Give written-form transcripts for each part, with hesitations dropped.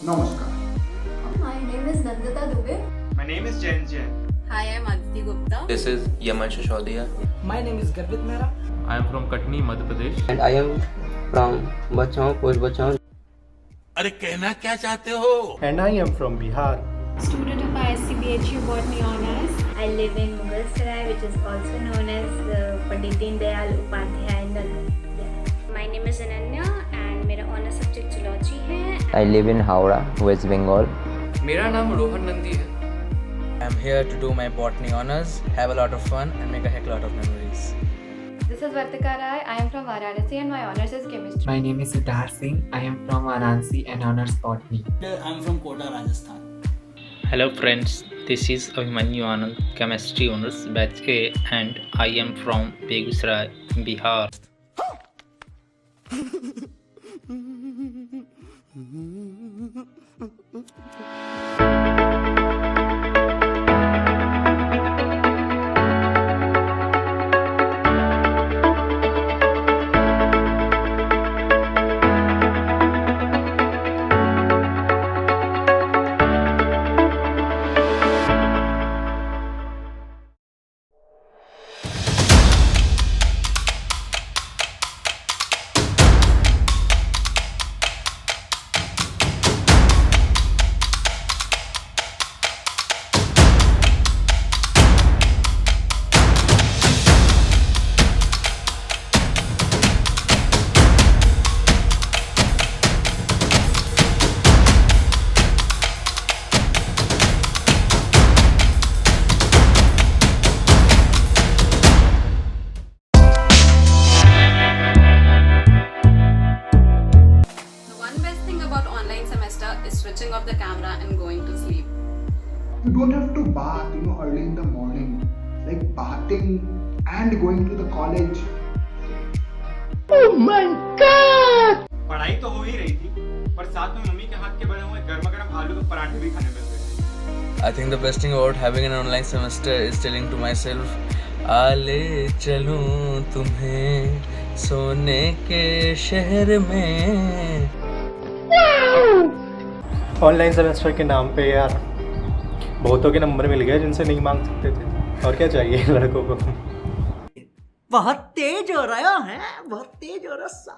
नमस्कार. My name is Nandita Dubey. My name is Jen Jen. Hi, I'm Aditi Gupta. This is Yaman Shishodia. My name is Garvit Mehra. I am from Katni, Madhya Pradesh. And I am from Bachao, Post Bachao. अरे कहना क्या चाहते हो? And I am from Bihar. Student of ISCBHU Botany Honours. I live in Mughalsarai, which is also known as Pandit Deen Dayal Upadhyay Nagar. My name is Ananya and मेरा honor subject zoology है. I live in Howrah, West Bengal. मेरा नाम रोहन नंदी है. I am here to do my botany honors, have a lot of fun and make a heck lot of memories. This is Vartika Rai. I am from Varanasi and my honors is chemistry. My name is Siddharth Singh. I am from Varanasi and honors botany. I am from Kota, Rajasthan. Hello friends, this is Abhimanyu Anand, chemistry honors batch A, and I am from Begusarai, Bihar. Switching off the camera and going to sleep. You don't have to bath, early in the morning. Like bathing and going to the college. Oh my God! पढ़ाई तो हो ही रही थी, पर साथ में mummy के हाथ के बने हुए गर्मा-गर्म आलू के पराठे भी खाने मिलते थे. I think the best thing about having an online semester is telling to myself, आ ले चलूं तुम्हें सोने के शहर में. ऑनलाइन सेमेस्टर के नाम पे यार बहुतों के नंबर मिल गए जिनसे नहीं मांग सकते थे. और क्या चाहिए लड़कों को. बहुत तेज हो रहा है, बहुत तेज हो रहा.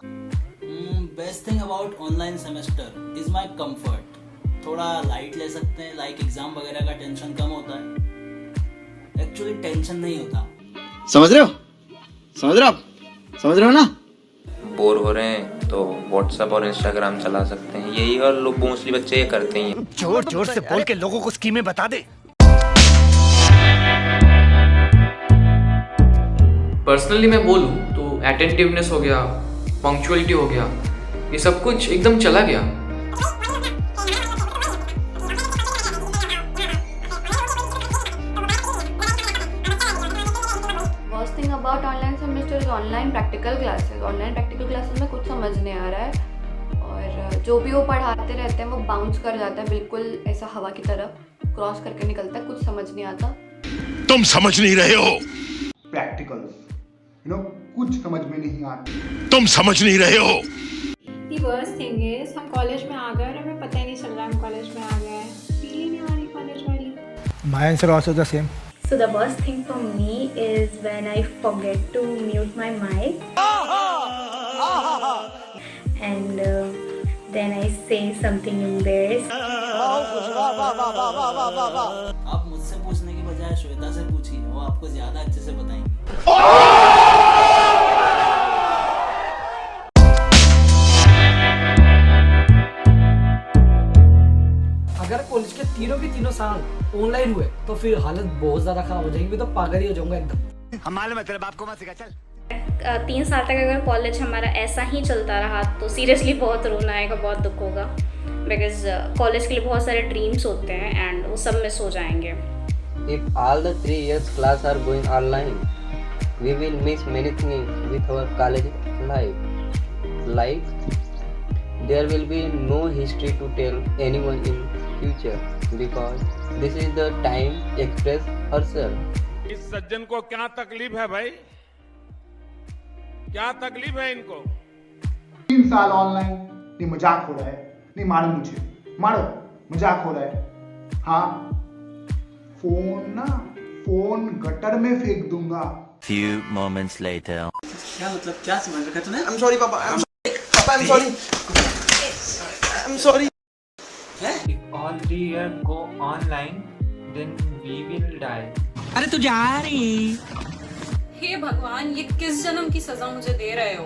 Best thing about online semester is my comfort. थोड़ा लाइट ले सकते हैं, लाइक एग्जाम वगैरह का टेंशन कम होता है. एक्चुअली टेंशन नहीं होता. समझ रहे हो ना? बोर हो रहे हैं तो व्हाट्सएप और इंस्टाग्राम चला सकते हैं. यही और लोग मोस्टली बच्चे ये करते ही हैं. जोर से बोल के लोगों को स्कीमें बता दे. पर्सनली मैं बोलूँ तो अटेंटिवनेस हो गया, पंक्चुअलिटी हो गया, ये सब कुछ एकदम चला गया. Worst thing about online semester is online practical classes. Online practical classes में कुछ समझ नहीं आ रहा है और जो भी वो पढ़ाते रहते हैं वो बाउंस कर जाता है, बिल्कुल ऐसा हवा की तरह क्रॉस करके निकलता है. कुछ समझ नहीं आता. तुम समझ नहीं रहे हो. Practicals, कुछ समझ में नहीं आती. तुम समझ नहीं रहे हो. The worst thing is हम कॉलेज में आ गए और हमें पता ही नहीं चल रहा हम कॉलेज में आ गए हैं. फील ही नहीं आ रही कॉलेज वाली. My answer also the same. So the worst thing for me is when I forget to mute my mic and then I say something embarrassed. आप मुझसे पूछने की बजाय श्वेता से पूछिए, वो आपको ज्यादा अच्छे से बताएंगे. अगर कॉलेज के तीनों साल ऑनलाइन हुए तो फिर हालत बहुत ज्यादा खराब हो जाएगी. तो पागल ही हो जाऊंगा एकदम. हम मालूम है तेरे बाप को मत सिखा. चल 3 साल तक अगर कॉलेज हमारा ऐसा ही चलता रहा तो सीरियसली बहुत रोना आएगा, बहुत दुख होगा. बिकॉज कॉलेज के लिए बहुत सारे ड्रीम्स होते हैं एंड वो सब मिस हो जाएंगे. If all the 3 years class are going online, we will miss many things with our college life. Like there will be no history to tell anyone in future because this is the time express herself. इस सज्जन को क्या तकलीफ है भाई? क्या तकलीफ है इनको? 3 साल ऑनलाइन. नहीं मजाक हो रहा है. नहीं मालूम मुझे. मारो, मजाक हो रहा है। हाँ, फोन गटर में फेंक दूंगा। Few moments later. क्या मतलब, क्या समझ रखा तूने? I'm sorry पापा, I'm sorry। I'm sorry। If all 3 years go online, then we will die. अरे तू जा रही। हे भगवान, ये किस जन्म की सजा मुझे दे रहे हो?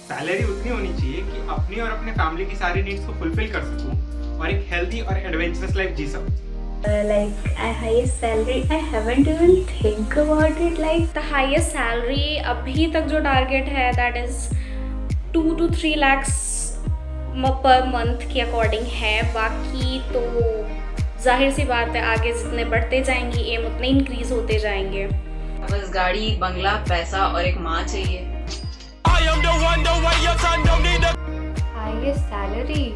सैलरी उतनी होनी चाहिए कि अपनी और अपने फैमिली की सारी नीड्स को फुलफिल कर सकूं और एक हेल्दी और एडवेंचरस लाइफ जी सकूं। Like highest salary, I haven't even think about it. Like the highest salary अभी तक जो टारगेट है that is 2 to 3 lakhs per month के अकॉर्डिंग है। बाकी तो जाहिर सी बात है आगे जितने बढ़ते जाएंगे एम उतने इंक्रीज होते जाएंगे। बस गाड़ी, बंगला, पैसा और एक माँ चाहिए। highest salary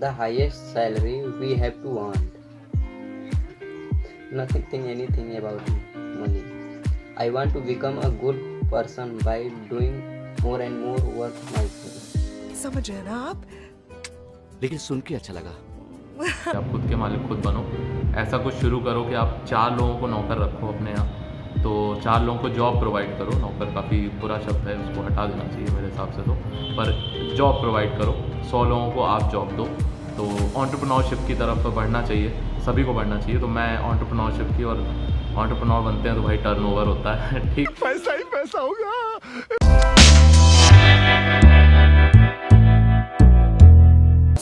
The highest salary we have to earn. Nothing think anything about money. I want to become a good person by doing more and more work myself. समझ रहे ना आप? लेकिन सुन के अच्छा लगा। आप खुद के मालिक खुद बनो। ऐसा कुछ शुरू करो कि आप 4 लोगों को नौकर रखो अपने यहाँ, तो 4 लोगों को जॉब प्रोवाइड करो। नौकर काफ़ी बुरा शब्द है, उसको हटा देना चाहिए मेरे हिसाब से तो, पर जॉब प्रोवाइड करो। 100 लोगों को आप जॉब दो, तो एंटरप्रेन्योरशिप की तरफ बढ़ना चाहिए, सभी को बढ़ना चाहिए। तो मैं एंटरप्रेन्योरशिप की, और एंटरप्रेन्योर बनते हैं तो भाई टर्नओवर होता है। ठीक, पैसा ही पैसा होगा।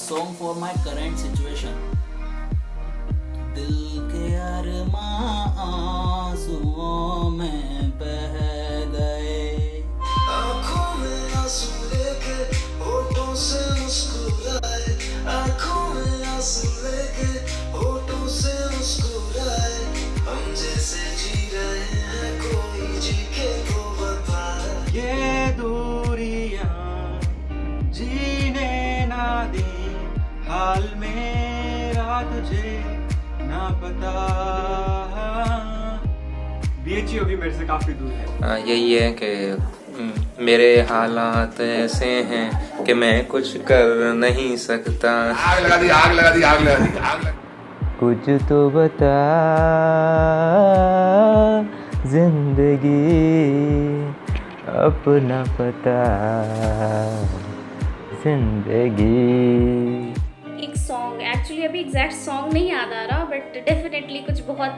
Song for my current situation. दिल के अरमां आंसुओं में बह गए, आँखों में आंसू लेके होठों से मुस्कुराए, आँखों में आंसू लेके होठों से मुस्कुराए, हम जैसे जी रहे हैं कोई जी के तो बताए। ये दूरियां जीने ना दी, हाल मेरा तुझे ना पता। बीएचयू अभी मेरे से काफी दूर है। यही है कि मेरे हालात ऐसे हैं कि मैं कुछ कर नहीं सकता। आग लगा दी, आग लगा दी, आग लगा दी, आग लगा। कुछ तो बता जिंदगी अपना पता जिंदगी। एक सॉन्ग, एक्चुअली अभी एग्जैक्ट सॉन्ग नहीं याद आ रहा, बट डेफिनेटली कुछ बहुत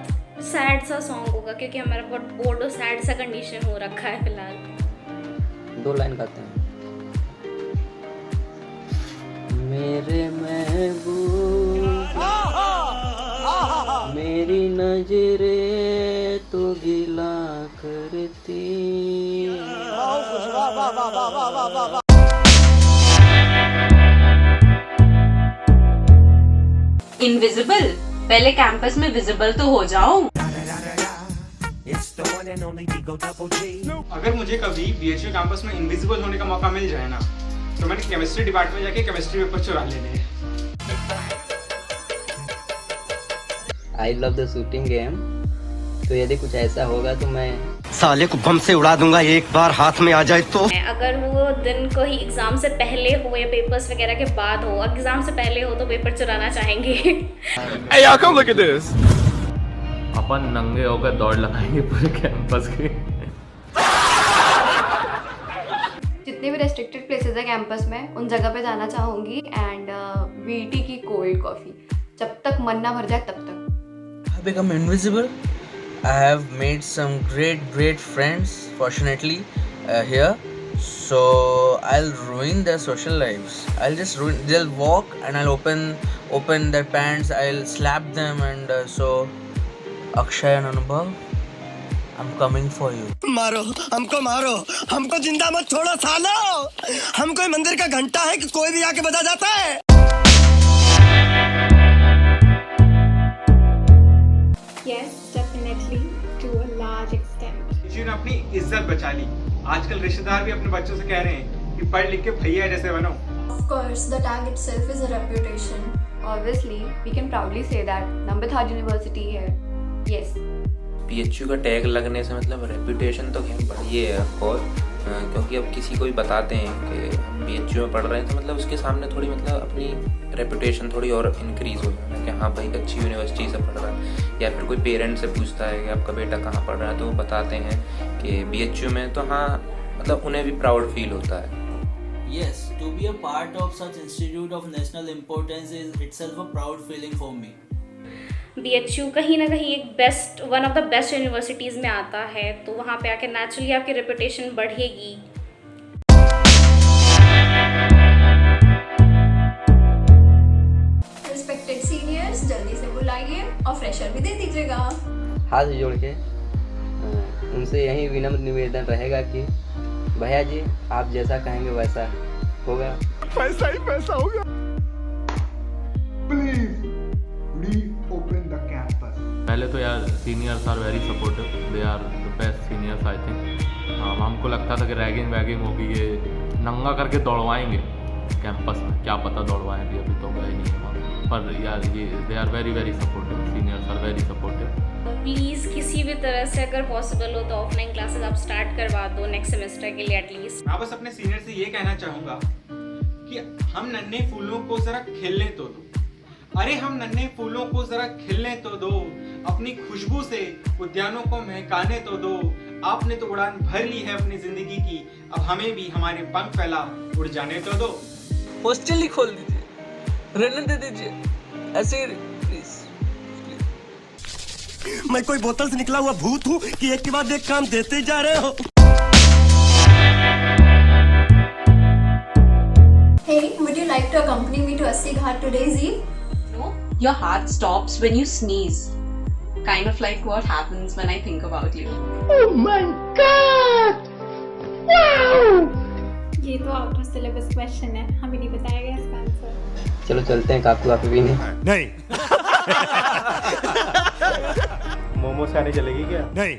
सैड सा सॉन्ग होगा क्योंकि हमारा बहुत बोर्ड और सैड सा कंडीशन हो रखा है फिलहाल। 2 लाइन गाते हैं। मेरे महबूब मेरी नजरें तो गिला करती। इनविजिबल, पहले कैंपस में विजिबल तो हो जाऊं। अगर मुझे कभी बीएचयू कैंपस में इनविजिबल होने का मौका मिल जाए ना, तो मैंने केमिस्ट्री डिपार्टमेंट जाके केमिस्ट्री पेपर चुरा लेने हैं। I love the shooting game. तो यदि कुछ ऐसा होगा तो मैं साले को बम से उड़ा दूंगा एक बार हाथ में आ जाए तो। अगर वो दिन को ही एग्जाम से पहले हो या पेपर्स वगैरह के बाद हो, एग्जाम से पहले हो तो पेपर चुराना चाहेंगे। Hey, y'all come look at this. अपन नंगे होकर दौड़ लगाएंगे पूरे कैंपस की। जितने भी रेस्ट्रिक्टेड प्लेसेस है कैंपस में उन जगह पे जाना चाहूँगी एंड बीटी की कोल्ड कॉफ़ी जब तक मन ना भर जाए तब तक। I become invisible. I have made some great friends fortunately here, so I'll ruin their social lives. I'll just ruin. They'll walk and I'll open their pants. I'll slap them and so Akshay and Anubhav, I'm coming for you. मारो हमको जिंदा मत छोड़ो सालो। हम कोई मंदिर का घंटा है कि कोई भी आके बजा जाता है। Yes, definitely to a large extent. BHU ने अपनी इज्जत बचा ली। आजकल रिश्तेदार भी अपने बच्चों से कह रहे हैं कि पढ़ लिख के भैया जैसे बनो। Of course, the tag itself is a reputation. Obviously, we can proudly say that Nambithaj University है. Yes. PHU का टैग लगने से मतलब रेपुटेशन तो खैर बढ़ी है ऑफकोर्स, क्योंकि अब किसी को भी बताते हैं कि हम PHU में पढ़ रहे हैं तो मतलब उसके सामने थोड़ी मतलब अपनी रेपुटेशन थोड़ी और इंक्रीज़ हो जाए कि हाँ भाई अच्छी यूनिवर्सिटी से पढ़ रहा है। या फिर कोई पेरेंट्स से पूछता है कि आपका बेटा कहाँ पढ़ रहा है तो वो बताते हैं कि BHU में, तो हाँ मतलब उन्हें भी प्राउड फील होता है। Yes, to be a part of such institute of national importance is itself a proud feeling for me. BHU कहीं ना कहीं एक one of the best universities में आता है, तो वहाँ पे आके नेचुरली आपकी रेपुटेशन बढ़ेगी। Respected seniors, जल्दी से बुलाइए और फ्रेशर भी दे दीजिएगा। हाथ जोड़ के उनसे यही विनम्र निवेदन रहेगा कि भैया जी आप जैसा कहेंगे वैसा होगा। पैसा ही पैसा होगा। Please reopen the campus. पहले तो यार seniors are very supportive, they are the best seniors I think. हमको लगता था कि रैगिंग वैगिंग होगी, ये नंगा करके दौड़वाएंगे कैंपस में, क्या पता दौड़वाएं भी, अभी तो गए नहीं है वहाँ। पर यार ये they are very very supportive, seniors are very supportive. Please किसी भी तरह से अगर पॉसिबल हो तो ऑफलाइन क्लासेस आप स्टार्ट करवा दो नेक्स्ट सेमेस्टर के लिए एटलीस्ट। मैं बस अपने सीनियर से ये कहना चाहूँगा कि हम नन्हे फूलों को ज़रा खिलने तो दो। अरे हम नन्हे फूलों को ज़रा खिलने तो दो, अपनी खुशबू से उद्यानों को महकाने तो दो। आपने तो उड़ान भर ली है अपनी ज़िंदगी की, अब हमें भी हमारे पंख फैला उड़ जाने तो दो। हॉस्टल ही खोल दीजिए, रहने दे दीजिए, ऐसे ही प्लीज। मैं कोई बोतल से निकला हुआ भूत हूँ कि एक के बाद एक काम देते जा रहे हो। Hey, would you like to accompany me to Assi Ghat today's Eve? No, your heart stops when you sneeze. Kind of like what happens when I think about you. Oh my God! Wow! ये तो out of syllabus question है, हमें नहीं बताया गया इसका answer. चलो चलते हैं काफी वाफी भी नहीं। मोमो से आने चलेगी क्या? नहीं।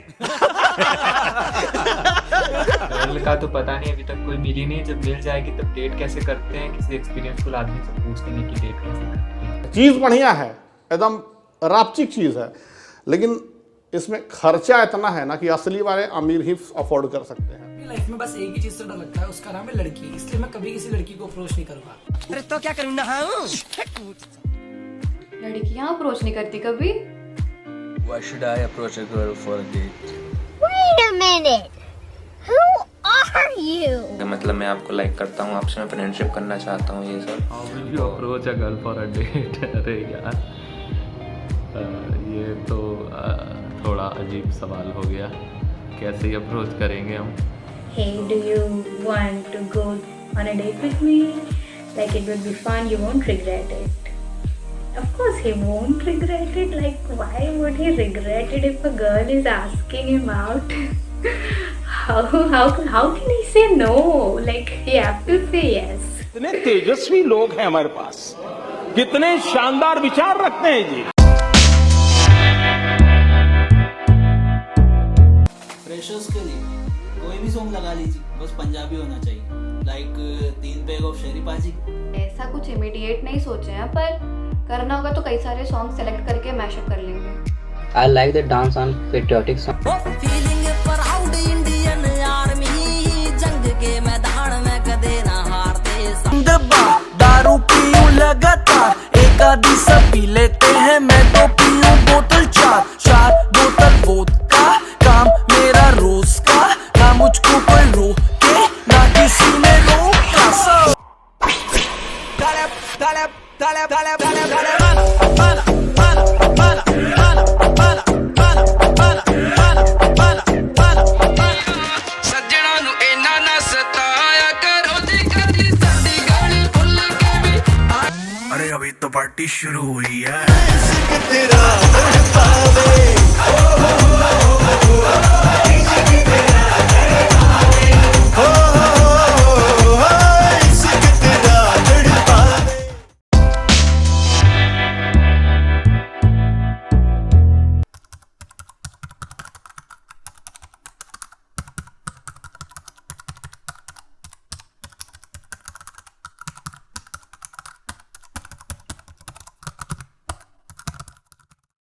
गर्ल का तो पता नहीं, अभी तक कोई मिली नहीं। जब मिल जाएगी तब डेट कैसे करते हैं, किसी एक्सपीरियंसफुल आदमी से पूछ लेंगे कि डेट कैसे करते हैं। चीज़ बढ़िया है, एकदम रापचिक चीज़ है, लेकिन इसमें खर्चा इतना है ना कि असली वाले अमीर ही अफोर्ड कर सकते हैं। लाइफ में बस एक ही चीज से डर लगता है, उसका नाम है लड़की, इसलिए मैं कभी किसी लड़की को अप्रोच नहीं करूंगा। अरे तो क्या करूँ, नहाऊं? लड़कियां अप्रोच नहीं करती कभी। Why should I approach a girl for a date? Wait a minute. Who are you? मतलब मैं आपको लाइक करता हूँ, आपसे मैं फ्रेंडशिप करना चाहता हूँ, ये सब। How will you approach a girl for a date? अरे यार ये तो थोड़ा अजीब सवाल हो गया, कैसे अप्रोच करेंगे हम? Hey, do you want to go on a date with me? Like it would be fun, you won't regret it. Of course he won't regret it. Like why would he regret it if a girl is asking him out? how can he say no? Like he have to say yes. कितने तेजस्वी लोग हैं हमारे पास, कितने शानदार विचार रखते हैं जी। Freshers के लिए कोई भी सॉन्ग लगा लीजिए, बस पंजाबी होना चाहिए। लाइक 3 पैग ऑफ शेरी पाजी। ऐसा कुछ इमीडिएट नहीं सोचे हैं, पर करना होगा तो कई सारे सॉन्ग सेलेक्ट करके मैशअप कर लेंगे। I like the dance on patriotic song. Feeling proud Indian army, जंग के मैदान में कदे ना हारते। दबा दारू पीऊं लगातार, एक आधी सब पी लेते हैं।